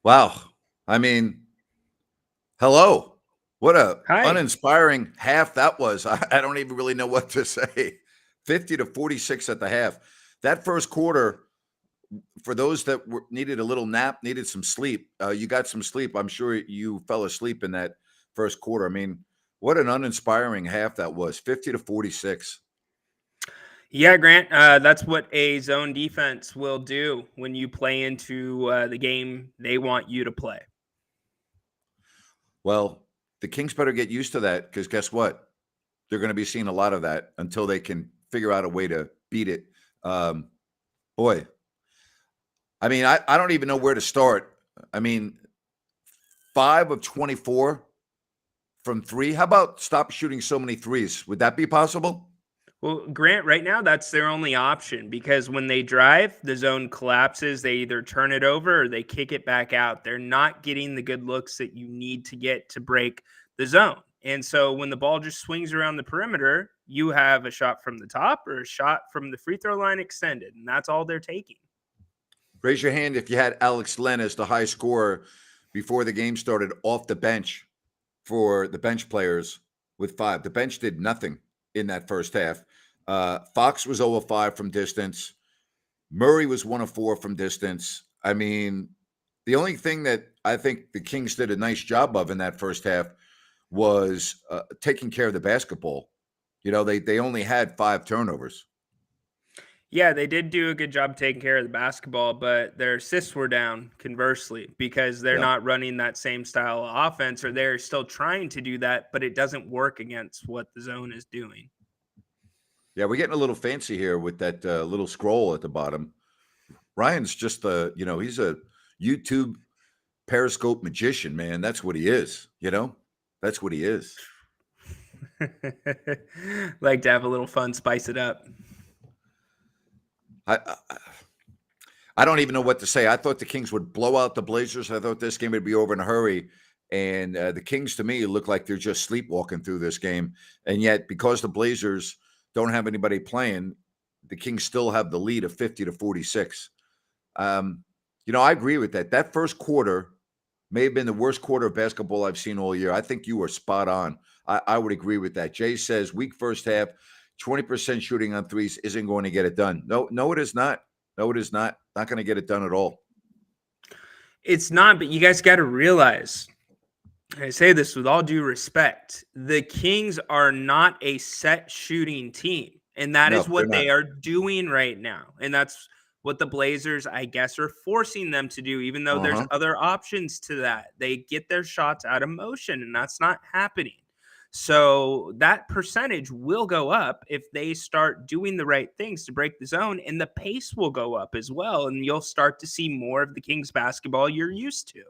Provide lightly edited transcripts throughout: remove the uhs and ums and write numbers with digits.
Wow. I mean, hello. What a Hi. uninspiring half that was. I don't even really know what to say. 50 to 46 at the half. That first quarter, for those that needed a little nap, needed some sleep, you got some sleep. I'm sure you fell asleep in that first quarter. I mean, what an uninspiring half that was. 50 to 46. Yeah, Grant, that's what a zone defense will do when you play into the game they want you to play. Well, the Kings better get used to that because guess what? They're going to be seeing a lot of that until they can figure out a way to beat it. Um, boy, I mean, I don't even know where to start. I mean, 5 of 24 from 3. How about stop shooting so many threes? Would that be possible? Well, Grant, right now, that's their only option because when they drive, the zone collapses. They either turn it over or they kick it back out. They're not getting the good looks that you need to get to break the zone. And so when the ball just swings around the perimeter, you have a shot from the top or a shot from the free throw line extended. And that's all they're taking. Raise your hand if you had Alex Len as the high scorer before the game started off the bench for the bench players with 5. The bench did nothing in that first half. Fox was 0 of 5 from distance. Murray was 1 of 4 from distance. I mean, the only thing that I think the Kings did a nice job of in that first half was taking care of the basketball. You know, they only had 5 turnovers. Yeah, they did do a good job taking care of the basketball, but their assists were down conversely because they're Yeah. not running that same style of offense, or they're still trying to do that, but it doesn't work against what the zone is doing. Yeah, we're getting a little fancy here with that little scroll at the bottom. Ryan's just he's a YouTube Periscope magician, man. That's what he is, you know? That's what he is. Like to have a little fun, spice it up. I, I I don't even know what to say. I thought the Kings would blow out the Blazers. I thought this game would be over in a hurry. And the Kings, to me, look like they're just sleepwalking through this game. And yet, because the Blazers don't have anybody playing, the Kings still have the lead of 50 to 46. Um, I agree with that. That first quarter may have been the worst quarter of basketball I've seen all year. I think you were spot on. I would agree with that. Jay says weak first half, 20% shooting on threes isn't going to get it done. No, it is not. No, it is not. Not going to get it done at all. It's not, but you guys got to realize, I say this with all due respect, the Kings are not a set shooting team. And that is No, they're what not. they are doing right now. And that's what the Blazers, I guess, are forcing them to do, even though there's Uh-huh. other options to that. They get their shots out of motion, and that's not happening. So that percentage will go up if they start doing the right things to break the zone, and the pace will go up as well. And you'll start to see more of the Kings basketball you're used to.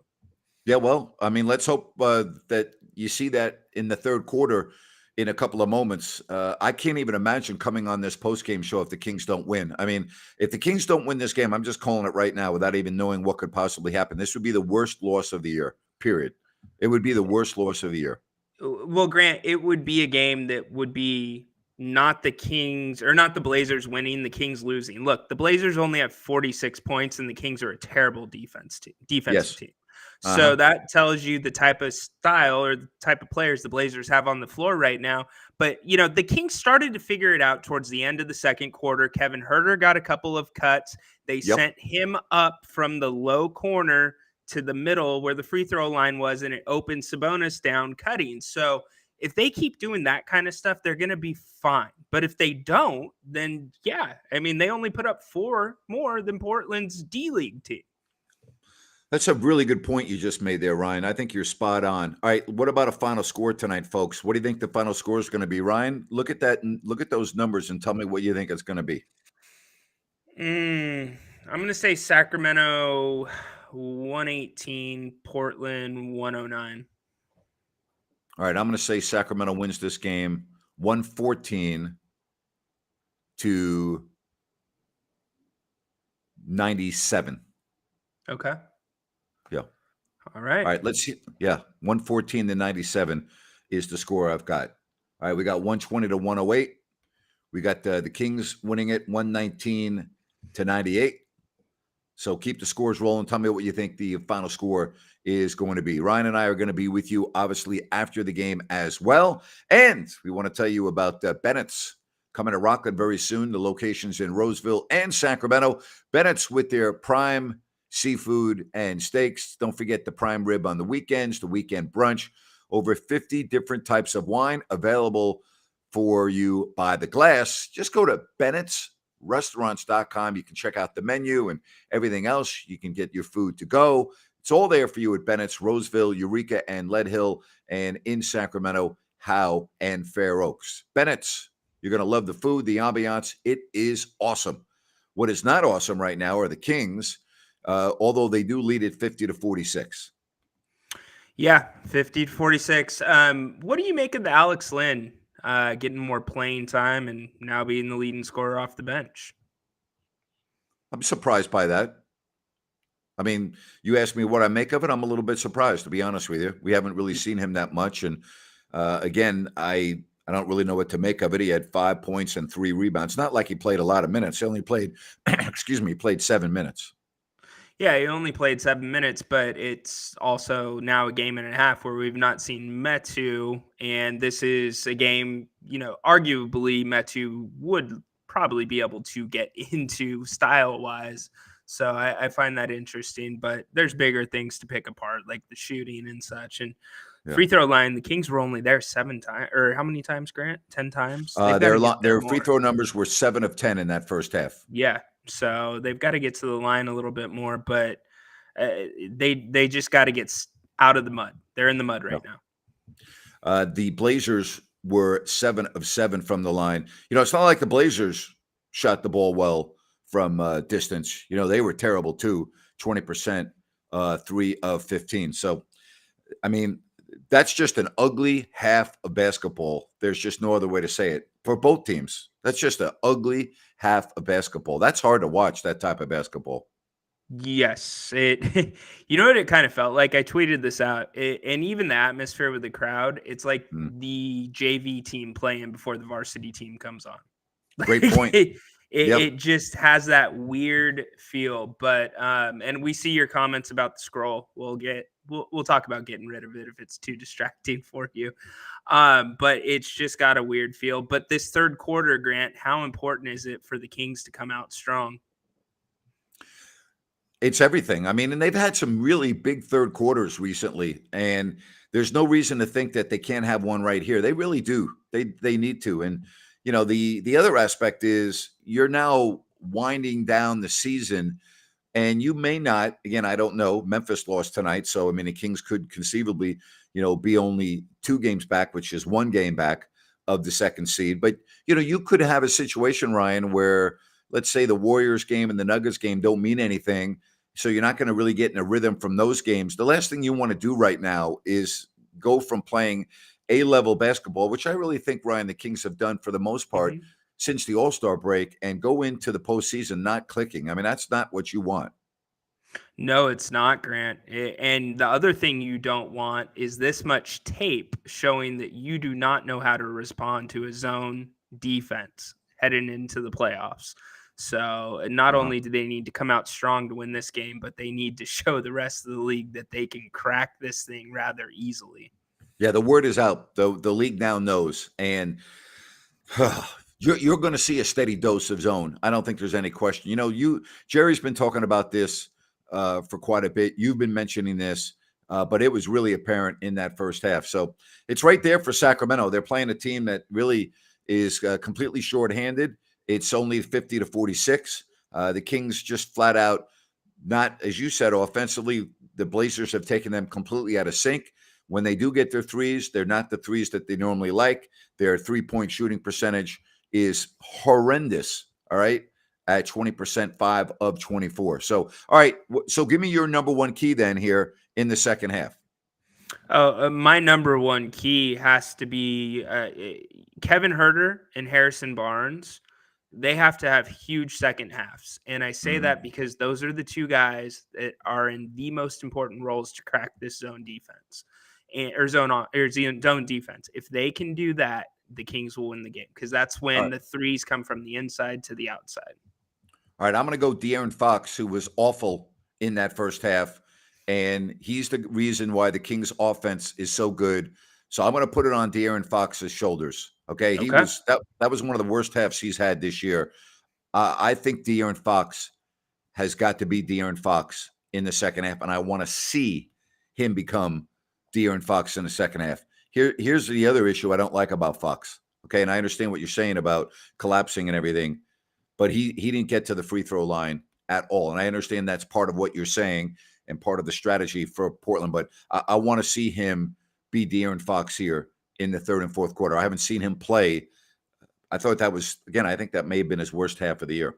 Yeah, well, I mean, let's hope that you see that in the third quarter in a couple of moments. I can't even imagine coming on this post-game show if the Kings don't win. I mean, if the Kings don't win this game, I'm just calling it right now without even knowing what could possibly happen. This would be the worst loss of the year, period. It would be the worst loss of the year. Well, Grant, it would be a game that would be not the Kings or not the Blazers winning, the Kings losing. Look, the Blazers only have 46 points and the Kings are a terrible defensive Yes. team. So Uh-huh. that tells you the type of style or the type of players the Blazers have on the floor right now. But, the Kings started to figure it out towards the end of the second quarter. Kevin Herter got a couple of cuts. They Yep. sent him up from the low corner to the middle where the free throw line was, and it opened Sabonis down cutting. So if they keep doing that kind of stuff, they're going to be fine. But if they don't, then yeah, I mean, they only put up 4 more than Portland's D League team. That's a really good point you just made there, Ryan. I think you're spot on. All right, what about a final score tonight, folks? What do you think the final score is going to be, Ryan? Look at that and look at those numbers and tell me what you think it's going to be. I'm going to say Sacramento 118, Portland 109. All right, I'm going to say Sacramento wins this game 114 to 97. Okay. Yeah. All All right. right, let's see. Yeah, 114 to 97 is the score I've got. All right, we got 120 to 108. We got the Kings winning it 119 to 98. So keep the scores rolling. Tell me what you think the final score is going to be. Ryan and I are going to be with you, obviously, after the game as well. And we want to tell you about Bennett's coming to Rockland very soon. The locations in Roseville and Sacramento. Bennett's with their prime seafood and steaks. Don't forget the prime rib on the weekends, the weekend brunch. Over 50 different types of wine available for you by the glass. Just go to Bennett'sRestaurants.com. You can check out the menu and everything else. You can get your food to go. It's all there for you at Bennett's, Roseville, Eureka, and Lead Hill, and in Sacramento, Howe, and Fair Oaks. Bennett's, you're going to love the food, the ambiance. It is awesome. What is not awesome right now are the Kings, although they do lead it 50-46. Yeah, 50-46. What do you make of the Alex Lynn getting more playing time and now being the leading scorer off the bench? I'm surprised by that. I mean, you asked me what I make of it. I'm a little bit surprised, to be honest with you. We haven't really seen him that much. And again, I don't really know what to make of it. He had 5 points and 3 rebounds. Not like he played a lot of minutes. He only played, played 7 minutes. Yeah, he only played 7 minutes, but it's also now a game and a half where we've not seen Metu. And this is a game, arguably Metu would probably be able to get into style-wise. So I find that interesting, but there's bigger things to pick apart, like the shooting and such. And free throw line, the Kings were only there 7 times, or how many times, Grant? 10 times? Their free throw numbers were 7 of 10 in that first half. Yeah. So they've got to get to the line a little bit more, but they just got to get out of the mud. They're in the mud right now. The Blazers were 7 of 7 from the line. It's not like the Blazers shot the ball well from distance. They were terrible too, 20%, 3 of 15. So, I mean, that's just an ugly half of basketball. There's just no other way to say it for both teams. That's just an ugly half of basketball. That's hard to watch, that type of basketball. Yes. You know what it kind of felt like? I tweeted this out, and even the atmosphere with the crowd, it's like the JV team playing before the varsity team comes on. Great point. It just has that weird feel, but and we see your comments about the scroll. We'll talk about getting rid of it if it's too distracting for you. But it's just got a weird feel. But this third quarter, Grant, how important is it for the Kings to come out strong? It's everything. I mean, and they've had some really big third quarters recently, and there's no reason to think that they can't have one right here. They really do. They need to. And the other aspect is you're now winding down the season, and you may not. Again, I don't know. Memphis lost tonight, so I mean, the Kings could conceivably, be only 2 games back, which is 1 game back of the second seed. But you could have a situation, Ryan, where let's say the Warriors game and the Nuggets game don't mean anything. So you're not going to really get in a rhythm from those games. The last thing you want to do right now is go from playing A-level basketball, which I really think, Ryan, the Kings have done for the most part since the All-Star break, and go into the postseason not clicking. I mean, that's not what you want. No, it's not, Grant. And the other thing you don't want is this much tape showing that you do not know how to respond to a zone defense heading into the playoffs. So not only do they need to come out strong to win this game, but they need to show the rest of the league that they can crack this thing rather easily. Yeah, the word is out. The league now knows. And you're going to see a steady dose of zone. I don't think there's any question. Jerry's been talking about this for quite a bit. You've been mentioning this, but it was really apparent in that first half. So it's right there for Sacramento. They're playing a team that really is completely shorthanded. It's only 50-46. The Kings just flat out, not, as you said, offensively, the Blazers have taken them completely out of sync. When they do get their threes, they're not the threes that they normally like. Their 3-point shooting percentage is horrendous, all right, at 20%, 5 of 24. So, all right, so give me your number one key then here in the second half. My number one key has to be Kevin Huerter and Harrison Barnes. They have to have huge second halves. And I say that because those are the 2 guys that are in the most important roles to crack this zone defense or zone defense. If they can do that, the Kings will win the game because that's when the threes come from the inside to the outside. All right, I'm going to go De'Aaron Fox, who was awful in that first half, and he's the reason why the Kings' offense is so good. So I'm going to put it on De'Aaron Fox's shoulders. Okay, he Okay. was that was one of the worst halves he's had this year. I think De'Aaron Fox has got to be De'Aaron Fox in the second half, and I want to see him become De'Aaron Fox in the second half. Here's the other issue I don't like about Fox. Okay, and I understand what you're saying about collapsing and everything, but he didn't get to the free throw line at all. And I understand that's part of what you're saying and part of the strategy for Portland. But I want to see him be De'Aaron Fox here in the third and fourth quarter. I haven't seen him play. I thought that was, again, I think that may have been his worst half of the year.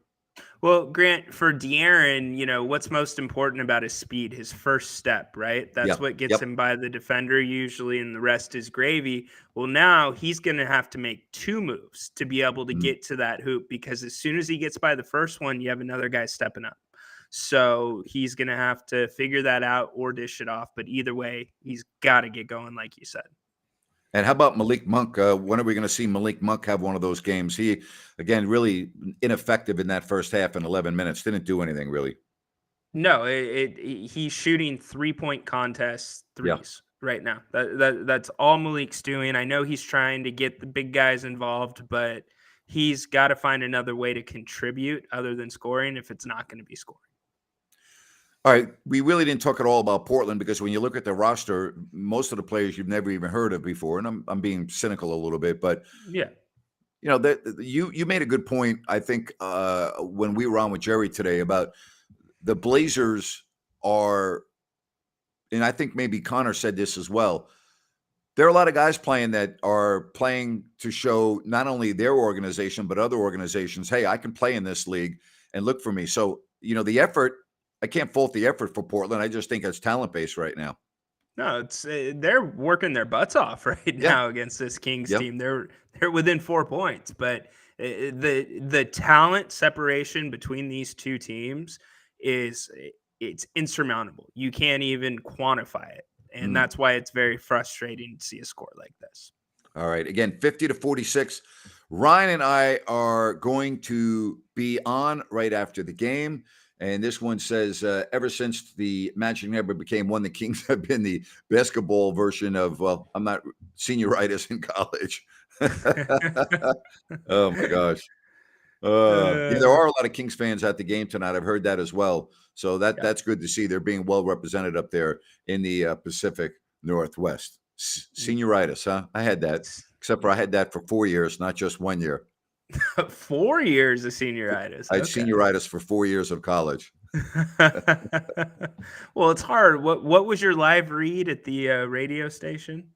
Well, Grant, for De'Aaron, what's most important about his speed, his first step, right? That's Yep. what gets Yep. him by the defender usually, and the rest is gravy. Well, now he's going to have to make two moves to be able to Mhm. get to that hoop, because as soon as he gets by the first one, you have another guy stepping up. So he's going to have to figure that out or dish it off. But either way, he's got to get going, like you said. And how about Malik Monk? When are we going to see Malik Monk have one of those games? He, again, really ineffective in that first half in 11 minutes. Didn't do anything really. No, he's shooting 3-point contest Yeah. threes right now. That's all Malik's doing. I know he's trying to get the big guys involved, but he's got to find another way to contribute other than scoring if it's not going to be scoring. All right. We really didn't talk at all about Portland because when you look at the roster, most of the players you've never even heard of before, and I'm being cynical a little bit, but Yeah. you made a good point. I think when we were on with Jerry today about the Blazers are, and I think maybe Connor said this as well. There are a lot of guys playing that are playing to show not only their organization but other organizations, hey, I can play in this league and look for me. So the effort. I can't fault the effort for Portland. I just think it's talent based right now. No, it's they're working their butts off right Yeah. now against this Kings Yep. team. They're within 4 points, but the talent separation between these two teams it's insurmountable. You can't even quantify it, and that's why it's very frustrating to see a score like this. All right. Again, 50-46. Ryan and I are going to be on right after the game. And this one says, ever since the Magic never became one, the Kings have been the basketball version of, well, I'm not senioritis in college. Oh, my gosh. Yeah, there are a lot of Kings fans at the game tonight. I've heard that as well. So that's good to see. They're being well represented up there in the Pacific Northwest. Senioritis, huh? I had that, except for I had that for 4 years, not just 1 year. 4 years of senioritis. I had senioritis for 4 years of college. Well, it's hard. What was your live read at the radio station?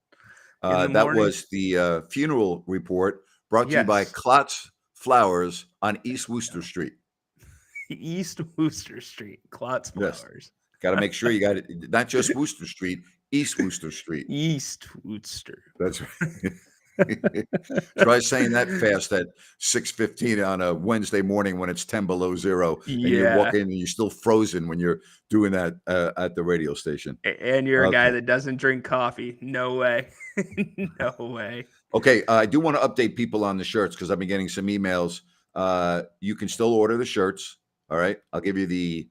That was the funeral report brought to you by Klotz Flowers on East Wooster Street. East Wooster Street, Klotz Flowers. Yes. Got to make sure you got it. Not just Wooster Street, East Wooster Street. East Wooster. That's right. Try saying that fast at 6:15 on a Wednesday morning when it's 10 below zero, and you walk in and you're still frozen when you're doing that at the radio station. And you're a guy that doesn't drink coffee. No way. No way. Okay, I do want to update people on the shirts because I've been getting some emails. You can still order the shirts. All right, I'll give you the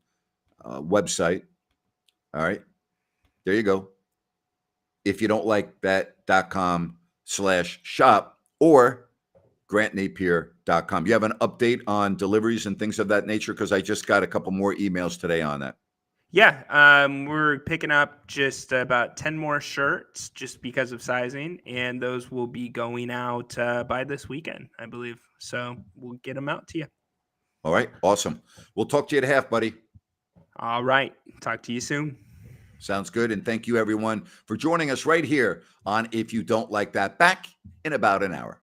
website. All right, there you go. If you don't like that.com/shop or grantnapier.com. You have an update on deliveries and things of that nature? Because I just got a couple more emails today on that. Yeah, we're picking up just about 10 more shirts just because of sizing, and those will be going out by this weekend, I believe. So we'll get them out to you. All right, awesome. We'll talk to you at half, buddy. All right, talk to you soon. Sounds good, and thank you, everyone, for joining us right here on If You Don't Like That, back in about an hour.